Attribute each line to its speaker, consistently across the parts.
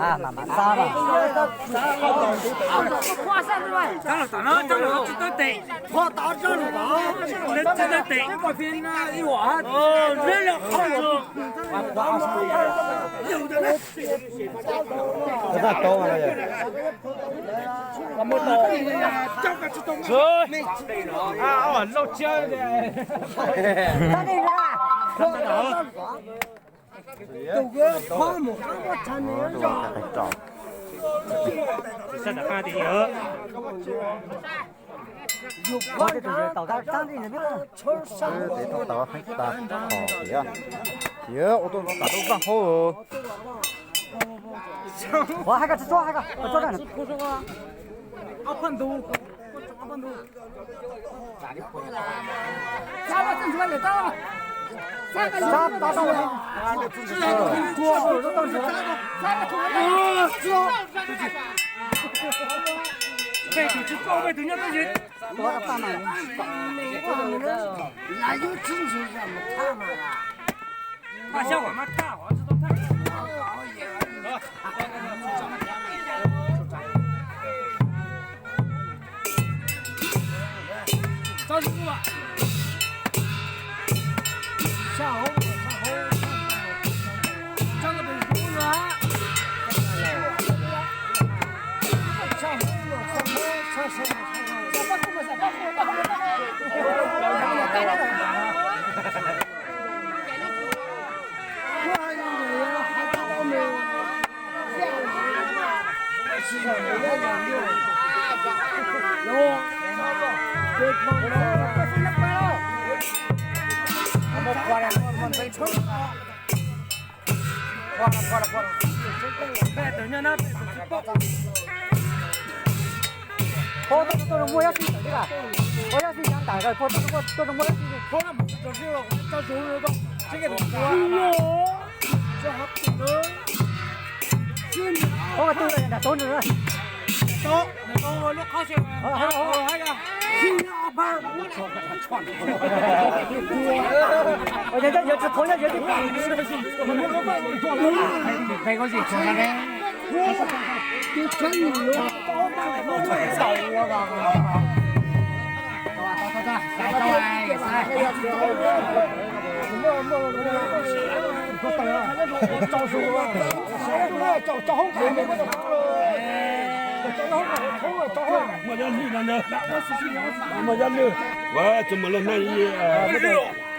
Speaker 1: 啊，慢慢杀吧。
Speaker 2: 花三十万。当然，知道得。花打仗了吧？知道得。这个片呢，一碗。哦，热了好久。有的呢。
Speaker 1: 这个多嘛了
Speaker 2: 我们多。交个知道吗？对。啊，老焦的。
Speaker 1: 他这个。
Speaker 2: 有个花木，我真的
Speaker 1: 找。
Speaker 2: 现在看的有。
Speaker 1: 我这就是到这当地那边，得到很大，好呀，行，我都打都办好哦。我还个做还个，我做着呢。
Speaker 2: 阿潘多，阿潘多。啥了？正出来了，到了。啥打到了？锅都到手了。对，就是高位等下这些。
Speaker 1: 多少半嘛？
Speaker 2: 那有真是什么看嘛？看笑话嘛，看好知道看。招师傅吧。下好，张个本书是吧？
Speaker 1: 都是我要去这个，我要去想打个，都是我要去。
Speaker 2: 好了嘛，就是到时候到这个地方，这还不能。
Speaker 1: 我都人的，都是人。
Speaker 2: 走，我录好些。好，还有。阿潘，我操，串的。
Speaker 1: 我这就是同样就是
Speaker 2: 没关系，从那边。就真有少我吧。招手啊！招好看的，
Speaker 3: 我家女的呢？我家女，我怎么了？那也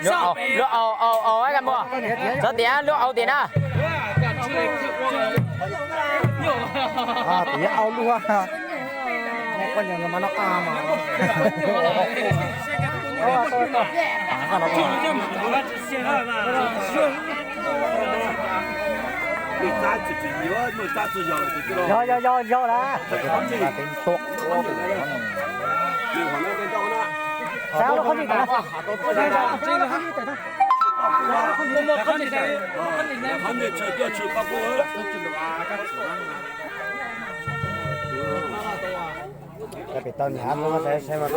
Speaker 4: 热熬哎干不？这点热熬点啊！
Speaker 1: 啊，别熬路啊！那关键他妈那大嘛！要来！给你说，三了好几个，这个好几个。
Speaker 3: 还没吃掉吃八锅。
Speaker 1: 别到年了，才嘛都。